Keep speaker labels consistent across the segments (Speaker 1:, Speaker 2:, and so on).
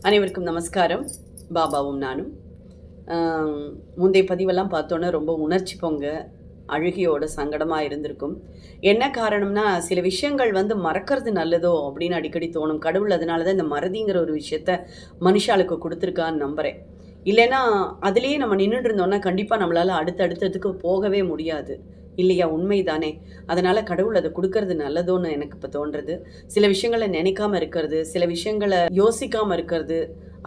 Speaker 1: அனைவருக்கும் நமஸ்காரம். பாபாவும் நானும் முந்தைய பதிவெல்லாம் பார்த்தோன்னே ரொம்ப உணர்ச்சி பொங்க அழுகையோட சங்கடமாக இருந்திருக்கும். என்ன காரணம்னா, சில விஷயங்கள் மறக்கிறது நல்லதோ அப்படின்னு அடிக்கடி தோணும். கடவுள் அதனால தான் இந்த மறதிங்கிற ஒரு விஷயத்த மனுஷாளுக்கு கொடுத்துருக்கான்னு நம்புகிறேன். இல்லைன்னா அதிலேயே நம்ம நின்றுட்டு இருந்தோம்னா கண்டிப்பாக நம்மளால் அடுத்தடுத்ததுக்கு போகவே முடியாது இல்லையா? உண்மைதானே. அதனால் கடவுள் அதை கொடுக்கறது நல்லதோன்னு எனக்கு இப்போ தோன்றுறது. சில விஷயங்களை நினைக்காம இருக்கிறது, சில விஷயங்களை யோசிக்காமல் இருக்கிறது,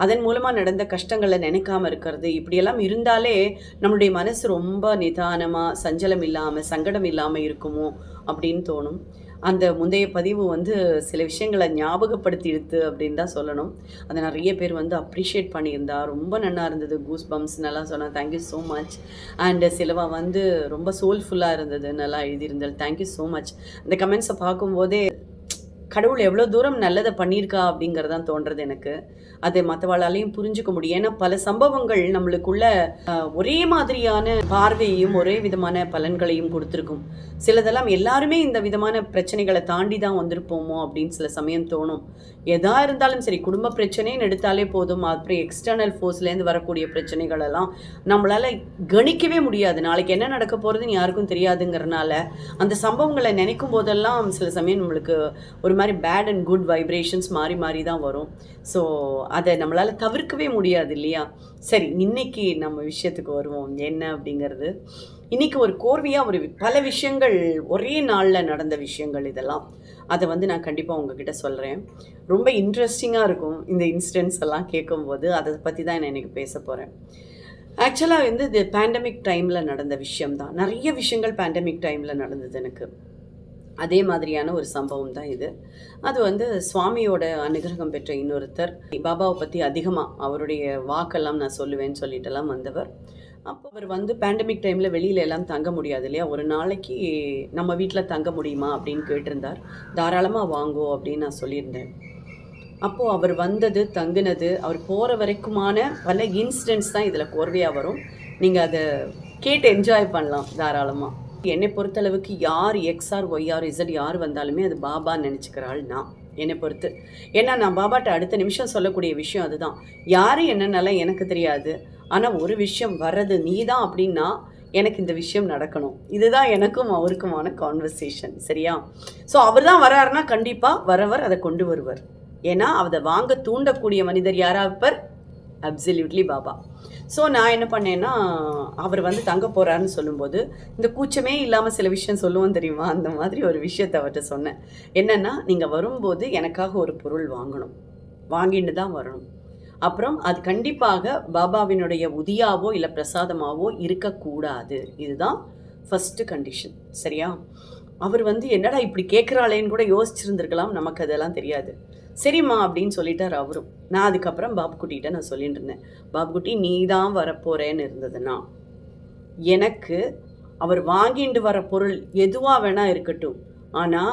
Speaker 1: அதன் மூலமாக நடந்த கஷ்டங்களை நினைக்காம இருக்கிறது, இப்படியெல்லாம் இருந்தாலே நம்மளுடைய மனசு ரொம்ப நிதானமாக சஞ்சலம் இல்லாமல் சங்கடம் இல்லாமல் இருக்குமோ அப்படின்னு தோணும். அந்த முந்தைய பதிவு சில விஷயங்களை ஞாபகப்படுத்தி எடுத்து அப்படின்னு தான் சொல்லணும். அதை நிறைய பேர் அப்ரிஷியேட் பண்ணியிருந்தா, ரொம்ப நல்லா இருந்தது, கூஸ் பம்ப்ஸ்னெல்லாம் சொன்னால் தேங்க்யூ ஸோ மச். அண்டு சிலவா ரொம்ப சோல்ஃபுல்லாக இருந்தது, நல்லா எழுதியிருந்தது, தேங்க்யூ ஸோ மச். இந்த கமெண்ட்ஸை பார்க்கும்போதே கடவுள் எவ்வளோ தூரம் நல்லதை பண்ணியிருக்கா அப்படிங்கிறதான் தோன்றது எனக்கு. அதை மற்றவாளாலையும் புரிஞ்சுக்க முடியும். ஏன்னா பல சம்பவங்கள் நம்மளுக்குள்ள ஒரே மாதிரியான பார்வையையும் ஒரே விதமான பலன்களையும் கொடுத்துருக்கும். சிலதெல்லாம் எல்லாருமே இந்த விதமான பிரச்சனைகளை தாண்டி தான் வந்திருப்போமோ அப்படின்னு சில சமயம் தோணும். எதா இருந்தாலும் சரி, குடும்ப பிரச்சனைன்னு எடுத்தாலே போதும், அப்புறம் எக்ஸ்டர்னல் ஃபோர்ஸ்லேருந்து வரக்கூடிய பிரச்சனைகள் எல்லாம் நம்மளால் கணிக்கவே முடியாது. நாளைக்கு என்ன நடக்க போகிறதுன்னு யாருக்கும் தெரியாதுங்கிறனால அந்த சம்பவங்களை நினைக்கும் போதெல்லாம் சில சமயம் நம்மளுக்கு ஒரு மாதிரி பேட் அண்ட் குட் வைப்ரேஷன்ஸ் மாறி மாறி தான் வரும். ஸோ அதை நம்மளால் தவிர்க்கவே முடியாது இல்லையா? சரி, இன்னைக்கு நம்ம விஷயத்துக்கு வருவோம். என்ன அப்படிங்கிறது, இன்றைக்கி ஒரு கோர்வையாக ஒரு பல விஷயங்கள் ஒரே நாளில் நடந்த விஷயங்கள் இதெல்லாம். அதை நான் கண்டிப்பாக உங்ககிட்ட சொல்கிறேன். ரொம்ப இன்ட்ரெஸ்டிங்காக இருக்கும் இந்த இன்சிடென்ட்ஸ் எல்லாம் கேட்கும்போது. அதை பற்றி தான் நான் இன்றைக்கி பேச போகிறேன். ஆக்சுவலாக இது பேண்டமிக் டைமில் நடந்த விஷயம்தான். நிறைய விஷயங்கள் பேண்டமிக் டைமில் நடந்தது எனக்கு. அதே மாதிரியான ஒரு சம்பவம் தான் இது. அது சுவாமியோட அனுகிரகம் பெற்ற இன்னொருத்தர், பாபாவை பற்றி அதிகமாக அவருடைய வாக்கெல்லாம் நான் சொல்லுவேன்னு சொல்லிட்டெல்லாம் வந்தவர். அப்போ அவர் பேண்டமிக் டைமில் வெளியில எல்லாம் தங்க முடியாது இல்லையா? ஒரு நாளைக்கு நம்ம வீட்டில் தங்க முடியுமா அப்படின்னு கேட்டிருந்தார். தாராளமாக வாங்கோ அப்படின்னு நான் சொல்லியிருந்தேன். அப்போது அவர் வந்தது, தங்குனது, அவர் போகிற வரைக்குமான பல இன்சிடென்ட்ஸ் தான் இதில் கோர்வையாக வரும். நீங்கள் அதை கேட்டு என்ஜாய் பண்ணலாம் தாராளமாக. என்னை பொறுத்தளவுக்கு யார் எக்ஸ்ஆர் ஒய்ஆர் இசட் யார் வந்தாலுமே அது பாபா நினச்சிக்கிறாள் நான், என்னை பொறுத்து. ஏன்னா நான் பாபாட்ட அடுத்த நிமிஷம் சொல்லக்கூடிய விஷயம் அதுதான். யார் என்னென்னலாம் எனக்கு தெரியாது, ஆனால் ஒரு விஷயம் வர்றது நீ தான் அப்படின்னா எனக்கு இந்த விஷயம் நடக்கணும். இதுதான் எனக்கும் அவருக்குமான கான்வர்சேஷன், சரியா? ஸோ அவர் தான் வர்றாருன்னா கண்டிப்பாக வரவர் அதை கொண்டு வருவர். ஏன்னா அதை வாங்க தூண்டக்கூடிய மனிதர் யாராப்பர்? அப்சல்யூட்லி பாபா. ஸோ நான் என்ன பண்ணேன்னா, அவர் தங்க போகிறாருன்னு சொல்லும்போது இந்த கூச்சமே இல்லாமல் சில விஷயம் சொல்லுவோம் தெரியுமா, அந்த மாதிரி ஒரு விஷயத்தை அவர்கிட்ட சொன்னேன். என்னென்னா, நீங்கள் வரும்போது எனக்காக ஒரு பொருள் வாங்கணும், வாங்கிட்டு தான் வரணும். அப்புறம் அது கண்டிப்பாக பாபாவினுடைய உதியாவோ இல்லை பிரசாதமாவோ இருக்கக்கூடாது. இதுதான் ஃபஸ்ட்டு கண்டிஷன், சரியா? அவர் என்னடா இப்படி கேட்குறாளேன்னு கூட யோசிச்சுருந்துருக்கலாம், நமக்கு அதெல்லாம் தெரியாது. சரிம்மா அப்படின்னு சொல்லிட்டார் அவரும். நான் அதுக்கப்புறம் பாபுக்குட்டிகிட்ட நான் சொல்லிட்டு இருந்தேன், பாபுக்குட்டி நீ தான் வரப்போகிறேன்னு இருந்ததுன்னா எனக்கு அவர் வாங்கிட்டு வர பொருள் எதுவாக வேணால் இருக்கட்டும், ஆனால்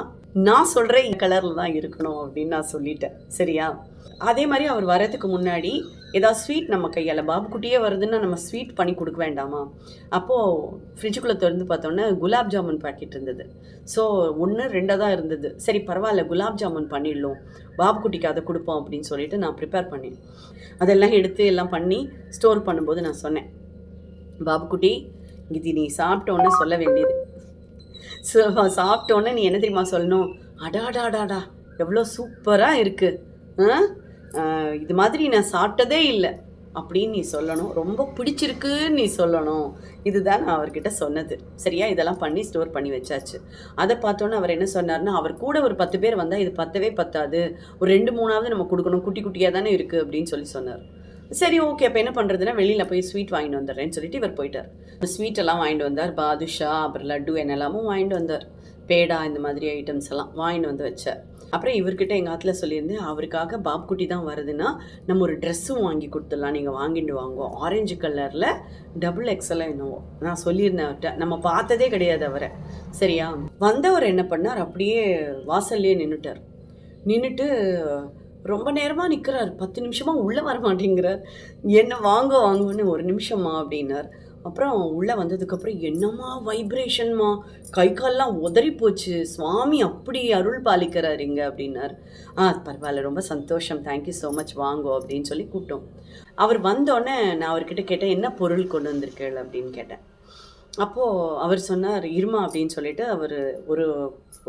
Speaker 1: நான் சொல்கிற கலரில் தான் இருக்கணும் அப்படின்னு நான் சொல்லிட்டேன், சரியா? அதே மாதிரி அவர் வரதுக்கு முன்னாடி ஏதாவது ஸ்வீட் நம்ம கையால், பாபுக்குட்டியே வருதுன்னா நம்ம ஸ்வீட் பண்ணி கொடுக்க வேண்டாமா? அப்போது ஃப்ரிட்ஜுக்குள்ளே திறந்து பார்த்தோன்னே குலாப் ஜாமுன் பாக்கெட் இருந்தது. ஸோ 1 2 தான் இருந்தது. சரி பரவாயில்ல, குலாப் ஜாமுன் பண்ணிடலாம், பாபுக்குட்டிக்கு அதை கொடுப்போம் அப்படின்னு சொல்லிட்டு நான் ப்ரிப்பேர் பண்ணேன். அதெல்லாம் எடுத்து எல்லாம் பண்ணி ஸ்டோர் பண்ணும்போது நான் சொன்னேன், பாபுக்குட்டி இது நீ சாப்பிட்டோன்னு சொல்ல வேண்டியது. ஸோ சாப்பிட்டோன்னே நீ என்ன தெரியுமா சொல்லணும்? அடாடாடாடா எவ்வளோ சூப்பராக இருக்குது, இது மாதிரி நான் சாப்பிட்டதே இல்லை அப்படின்னு நீ சொல்லணும். ரொம்ப பிடிச்சிருக்குன்னு நீ சொல்லணும். இதுதான் நான் அவர்கிட்ட சொன்னது, சரியா? இதெல்லாம் பண்ணி ஸ்டோர் பண்ணி வச்சாச்சு. அதை பார்த்தோன்னே அவர் என்ன சொன்னார்னா, அவர் கூட ஒரு 10 பேர் வந்தால் இது பத்தவே பத்தாது, ஒரு 2 3 நம்ம கொடுக்கணும், குட்டி குட்டியாக தானே இருக்குது அப்படின்னு சொன்னார். சரி ஓகே, அப்போ என்ன பண்ணுறதுன்னா வெளியில் போய் ஸ்வீட் வாங்கிட்டு வந்துடுறேன்னு சொல்லிட்டு இவர் போயிட்டார். ஸ்வீட்டெல்லாம் வாங்கிட்டு வந்தார், பாதுஷா அப்புறம் லட்டு என்னெல்லாமும் வாங்கிட்டு வந்தார், பேடா இந்த மாதிரி ஐட்டம்ஸ் எல்லாம் வாங்கிட்டு வச்சார். அப்புறம் இவர்கிட்ட எங்கள் ஆற்றுல சொல்லியிருந்தேன், அவருக்காக பாப்குட்டி தான் வருதுன்னா நம்ம ஒரு ட்ரெஸ்ஸும் வாங்கி கொடுத்துடலாம், நீங்கள் வாங்கிட்டு வாங்குவோம், ஆரஞ்சு கலரில் XXL என்னவோ நான் சொல்லியிருந்தேன் அவர்கிட்ட. நம்ம பார்த்ததே கிடையாது அவரை, சரியா? வந்தவர் என்ன பண்ணார், அப்படியே வாசல்லையே நின்றுட்டு ரொம்ப நேரமாக நிற்கிறார். 10 நிமிஷமாக உள்ளே வர மாட்டேங்கிறார். என்ன வாங்குன்னு, ஒரு நிமிஷமா அப்படின்னார். அப்புறம் உள்ளே வந்ததுக்கப்புறம் என்னம்மா வைப்ரேஷன்மா, கை கால்லாம் உதறி போச்சு, சுவாமி அப்படி அருள் பாலிக்கிறார் இங்க அப்படின்னார். பரவாயில்ல, ரொம்ப சந்தோஷம், தேங்க்யூ ஸோ மச், வாங்கோ அப்படின்னு சொல்லி கூப்பிட்டோம். அவர் வந்தோடனே நான் அவர்கிட்ட கேட்டேன், என்ன பொருள் கொண்டு வந்திருக்கேள் அப்படின்னு கேட்டேன். அப்போது அவர் சொன்னார், இருமா அப்படின்னு சொல்லிட்டு அவர் ஒரு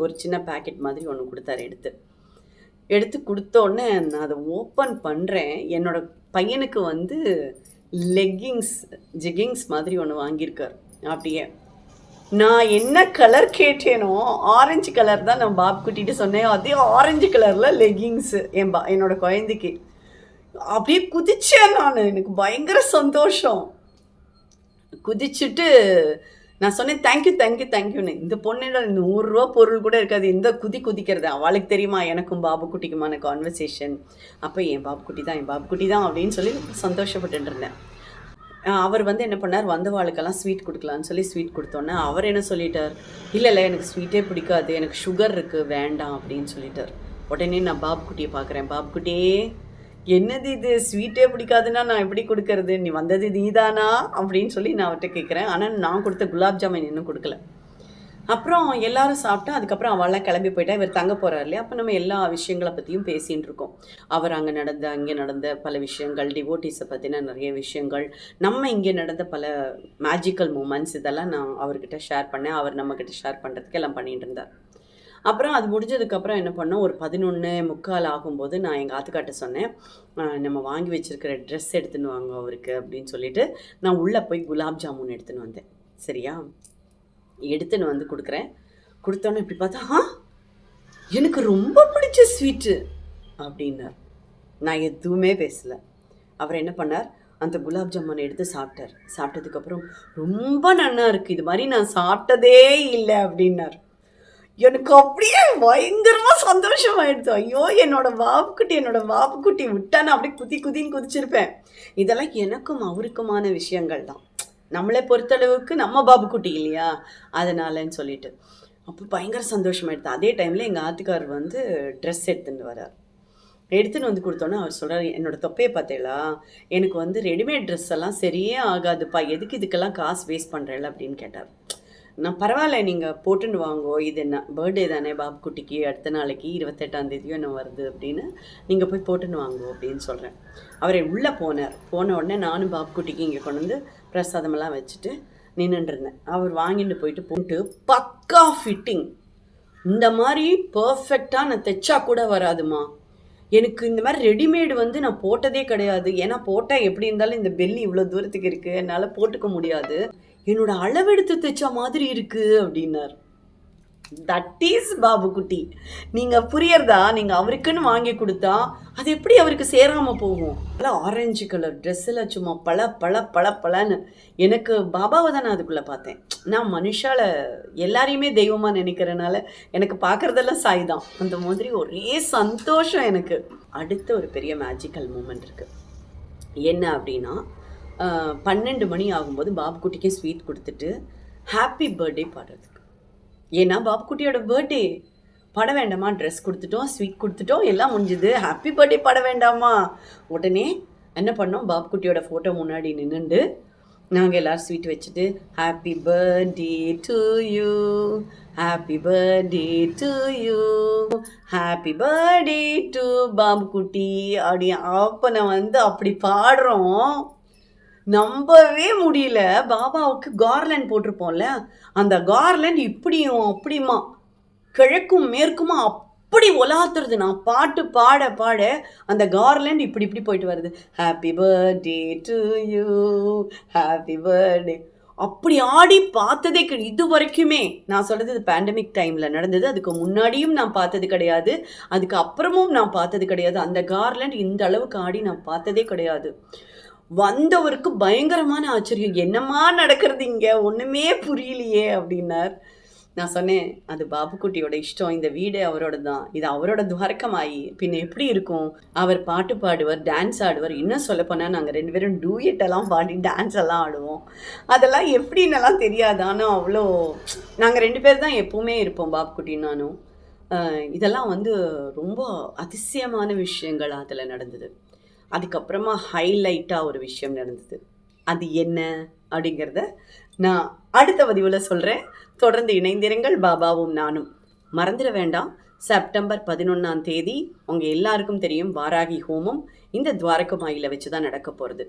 Speaker 1: ஒரு சின்ன பேக்கெட் மாதிரி ஒன்று கொடுத்தாரு. எடுத்து கொடுத்தோடனே நான் அதை ஓப்பன் பண்ணுறேன். என்னோட பையனுக்கு வந்து ஜெகிங்ஸ் மாதிரி ஒன்று வாங்கியிருக்கார். அப்படியே நான் என்ன கலர் கேட்டேனோ ஆரஞ்சு கலர் தான் நான் பாப் குட்டிட்டு சொன்னேன். அதே ஆரஞ்சு கலரில் லெகிங்ஸு என்னோட குழந்தைக்கு. அப்படியே குதிச்சேன் நான். எனக்கு பயங்கர சந்தோஷம். குதிச்சுட்டு நான் சொன்னேன், தேங்க்யூன்னு. இந்த பொண்ணோட 100 ரூபா பொருள் கூட இருக்காது, இந்த குதிக்கிறது. அவளுக்கு தெரியுமா எனக்கும் பாபு குட்டிக்குமான கான்வர்சேஷன். அப்போ என் பாபு குட்டி தான் அப்படின்னு சொல்லி சந்தோஷப்பட்டு இருந்தேன். அவர் வந்து என்ன பண்ணார், வந்தவாளுக்கெல்லாம் ஸ்வீட் கொடுக்கலான்னு சொல்லி ஸ்வீட் கொடுத்தோன்னே அவர் என்ன சொல்லிட்டார், இல்லை எனக்கு ஸ்வீட்டே பிடிக்காது, எனக்கு சுகர் இருக்குது, வேண்டாம் அப்படின்னு சொல்லிட்டார். உடனே நான் பாபு குட்டியை பார்க்குறேன். பாபு குட்டியே, என்னது இது, ஸ்வீட்டே பிடிக்காதுன்னா நான் எப்படி கொடுக்கறது, நீ வந்தது நீதானா அப்படின்னு சொல்லி நான் அவர்கிட்ட கேட்குறேன். ஆனால் நான் கொடுத்த குலாப் ஜாமுன் இன்னும் கொடுக்கல. அப்புறம் எல்லாரும் சாப்பிட்டா அதுக்கப்புறம் அவள்லாம் கிளம்பி போயிட்டா. இவர் தங்க போகிறார் இல்லையா, அப்போ நம்ம எல்லா விஷயங்களை பற்றியும் பேசிகிட்டு இருக்கோம். அவர் அங்கே நடந்த பல விஷயங்கள், டிவோட்டிஸை பற்றின நிறைய விஷயங்கள், நம்ம இங்கே நடந்த பல மேஜிக்கல் மூமெண்ட்ஸ், இதெல்லாம் நான் அவர்கிட்ட ஷேர் பண்ணேன். அவர் நம்மக்கிட்ட ஷேர் பண்ணுறதுக்கு எல்லாம் பண்ணிகிட்டு இருந்தார். அப்புறம் அது முடிஞ்சதுக்கப்புறம் என்ன பண்ணோம், ஒரு 11:45 ஆகும்போது நான் எங்கள் ஆத்துக்காட்ட சொன்னேன், நம்ம வாங்கி வச்சுருக்கிற ட்ரெஸ் எடுத்துன்னு வாங்க அவருக்கு அப்படின்னு சொல்லிட்டு நான் உள்ளே போய் குலாப் ஜாமுன் எடுத்துன்னு வந்தேன். சரியா, எடுத்துன்னு வந்து கொடுத்தோன்னே இப்படி பார்த்தா, எனக்கு ரொம்ப பிடிச்ச ஸ்வீட்டு அப்படின்னார். நான் எதுவுமே பேசலை. அவர் என்ன பண்ணார், அந்த குலாப் ஜாமுன் எடுத்து சாப்பிட்டதுக்கப்புறம் ரொம்ப நல்லா இருக்குது, இது மாதிரி நான் சாப்பிட்டதே இல்லை அப்படின்னார். எனக்கு அப்படியே பயங்கரமாக சந்தோஷமாயிடுது. ஐயோ, என்னோட பாப்புக்குட்டி விட்டான்னு அப்படியே குதின்னு குதிச்சிருப்பேன். இதெல்லாம் எனக்கும் அவருக்குமான விஷயங்கள் தான், நம்மளை பொறுத்தளவுக்கு நம்ம பாப்புக்குட்டி இல்லையா, அதனாலன்னு சொல்லிட்டு அப்போ பயங்கர சந்தோஷமாயிடுது. அதே டைமில் எங்கள் ஆத்துக்காரர் வந்து ட்ரெஸ் எடுத்துன்னு வந்து கொடுத்தோன்னே அவர் சொல்கிறார், என்னோடய தொப்பையை பார்த்தேளா, எனக்கு வந்து ரெடிமேட் ட்ரெஸ் எல்லாம் சரியே ஆகாதுப்பா, எதுக்கு இதுக்கெல்லாம் காசு வேஸ்ட் பண்ணுறேல அப்படின்னு கேட்டார். நான் பரவாயில்ல, நீங்கள் போட்டுன்னு வாங்கோ, இது என்ன பர்த்டே தானே பாபு குட்டிக்கு, அடுத்த நாளைக்கு 28ஆம் தேதியும் என்ன வருது அப்படின்னு, நீங்கள் போய் போட்டுன்னு வாங்கோ அப்படின்னு சொல்கிறேன். அவரை உள்ளே போன உடனே நானும் பாபு குட்டிக்கு இங்கே கொண்டு வந்து பிரசாதமெல்லாம் வச்சுட்டு நின்றுருந்தேன். அவர் வாங்கிட்டு போட்டு பக்கா ஃபிட்டிங், இந்த மாதிரி பர்ஃபெக்டாக நான் தைச்சா கூட வராதுமா. எனக்கு இந்த மாதிரி ரெடிமேடு வந்து நான் போட்டதே கிடையாது. ஏன்னா போட்டால் எப்படி இருந்தாலும் இந்த பெல்லி இவ்வளோ தூரத்துக்கு இருக்குது, என்னால் போட்டுக்க முடியாது, என்னோட அளவெடுத்து தைச்ச மாதிரி இருக்குது அப்படின்னார். தட் இஸ் பாபு குட்டி. நீங்கள் புரியறதா, நீங்கள் அவருக்குன்னு வாங்கி கொடுத்தா அது எப்படி அவருக்கு சேராமல் போகும். அதெல்லாம் ஆரஞ்சு கலர் ட்ரெஸ்ஸில் சும்மா பழன்னு. எனக்கு பாபாவை தான் நான் அதுக்குள்ளே பார்த்தேன். நான் மனுஷால எல்லாரையுமே தெய்வமாக நினைக்கிறனால எனக்கு பார்க்குறதெல்லாம் சாய் தான். அந்த மாதிரி ஒரே சந்தோஷம் எனக்கு. அடுத்த ஒரு பெரிய மேஜிக்கல் மூமெண்ட் இருக்குது. என்ன அப்படின்னா, 12 மணி ஆகும்போது பாபு குட்டிக்கு ஸ்வீட் கொடுத்துட்டு ஹாப்பி பர்த்டே பாடுறதுக்கு. ஏன்னா பாபு குட்டியோட பர்த்டே பாட வேண்டாமா, ட்ரெஸ் கொடுத்துட்டோம், ஸ்வீட் கொடுத்துட்டோம், எல்லாம் முடிஞ்சுது, ஹாப்பி பர்த்டே பாட வேண்டாமா. உடனே என்ன பண்ணோம், பாபு குட்டியோட ஃபோட்டோ முன்னாடி நின்றுண்டு நாங்கள் எல்லோரும் ஸ்வீட் வச்சுட்டு happy birthday to you, happy birthday to you, happy birthday to Babu குட்டி அப்படி அப்போ நான் வந்து அப்படி பாடுறோம். நம்பவே முடியல. பாபாவுக்கு கார்லேண்ட் போட்டிருப்போம்ல, அந்த கார்லேண்ட் இப்படியும் அப்படியுமா கிழக்கும் மேற்குமா அப்படி ஒலாத்துறது. நான் பாட்டு பாட அந்த கார்லேண்ட் இப்படி போயிட்டு வருது. Happy birthday to you, happy birthday. அப்படி ஆடி பார்த்ததே இது வரைக்குமே. நான் சொல்கிறது இது பேண்டமிக் டைமில் நடந்தது. அதுக்கு முன்னாடியும் நான் பார்த்தது கிடையாது, அதுக்கு அப்புறமும் நான் பார்த்தது கிடையாது. அந்த கார்லேண்ட் இந்த அளவுக்கு ஆடி நான் பார்த்ததே கிடையாது. வந்தவருக்கு பயங்கரமான ஆச்சரியம், என்னம்மா நடக்கிறது இங்கே, ஒன்றுமே புரியலையே அப்படின்னார். நான் சொன்னேன், அது பாபு குட்டியோட இஷ்டம், இந்த வீடு அவரோட தான், இது அவரோட துவாரகமாயி பின்ன எப்படி இருக்கும். அவர் பாட்டு பாடுவார், டான்ஸ் ஆடுவார். இன்னும் சொல்லப்போனால் நாங்கள் 2 பேரும் டூயட்டெல்லாம் பாடி டான்ஸ் எல்லாம் ஆடுவோம். அதெல்லாம் எப்படின்னெல்லாம் தெரியாது, ஆனால் அவ்வளோ நாங்கள் 2 பேர் தான் எப்போவுமே இருப்போம், பாபு குட்டி நானும். இதெல்லாம் வந்து ரொம்ப அதிசயமான விஷயங்கள் அதில் நடந்தது. அதுக்கப்புறமா ஹைலைட்டாக ஒரு விஷயம் நடந்தது. அது என்ன அப்படிங்கிறத நான் அடுத்த பதிவில் சொல்கிறேன். தொடர்ந்து இணைந்திருங்கள். பாபாவும் நானும். மறந்துட வேண்டாம், செப்டம்பர் 11ஆம் தேதி உங்கள் எல்லாருக்கும் தெரியும் வாராகி ஹோமம் இந்த துவாரகமாயில வச்சு தான் நடக்க போகிறது.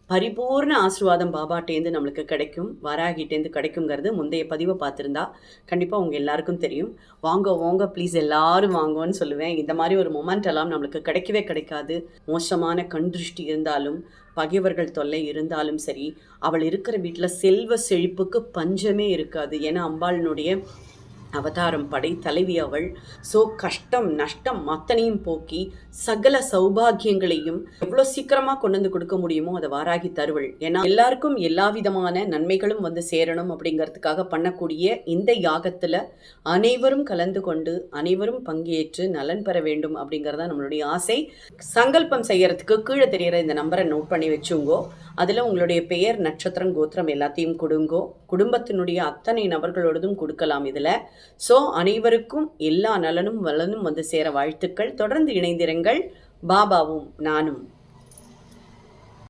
Speaker 1: பரிபூர்ண ஆசீர்வாதம் பாபாட்டேந்து நம்மளுக்கு கிடைக்கும், வாராகிட்டேந்து கிடைக்குங்கிறது முந்தைய பதிவை பார்த்துருந்தா கண்டிப்பாக உங்கள் எல்லாருக்கும் தெரியும். வாங்க ப்ளீஸ் எல்லாரும் வாங்கன்னு சொல்லுவேன். இந்த மாதிரி ஒரு மொமெண்ட் எல்லாம் நம்மளுக்கு கிடைக்கவே கிடைக்காது. மோசமான கண் திருஷ்டி இருந்தாலும், பகைவர்கள் தொல்லை இருந்தாலும் சரி, அவள் இருக்கிற வீட்டில் செல்வ செழிப்புக்கு பஞ்சமே இருக்காது. ஏன்னா அம்பாளினுடைய அவதாரம் படை தலைவி அவள். ஸோ கஷ்டம் நஷ்டம் அத்தனையும் போக்கி சகல சௌபாகியங்களையும் எவ்வளோ சீக்கிரமாக கொண்டு வந்து கொடுக்க முடியுமோ அதை வாராகி தருவள். ஏன்னா எல்லாருக்கும் எல்லா விதமான நன்மைகளும் வந்து சேரணும் அப்படிங்கிறதுக்காக பண்ணக்கூடிய இந்த யாகத்தில் அனைவரும் கலந்து கொண்டு அனைவரும் பங்கேற்று நலன் பெற வேண்டும் அப்படிங்கிறதா நம்மளுடைய ஆசை. சங்கல்பம் செய்யறதுக்கு கீழே தெரிகிற இந்த நம்பரை நோட் பண்ணி வச்சுங்கோ. அதில் உங்களுடைய பெயர், நட்சத்திரம், கோத்திரம் எல்லாத்தையும் கொடுங்கோ. குடும்பத்தினுடைய அத்தனை நபர்களோடதும் கொடுக்கலாம் இதில். ஸோ அனைவருக்கும் எல்லா நலனும் வளனும் வந்து சேர வாழ்த்துக்கள். தொடர்ந்து இணைந்திருங்கள். பாபாவும் நானும்.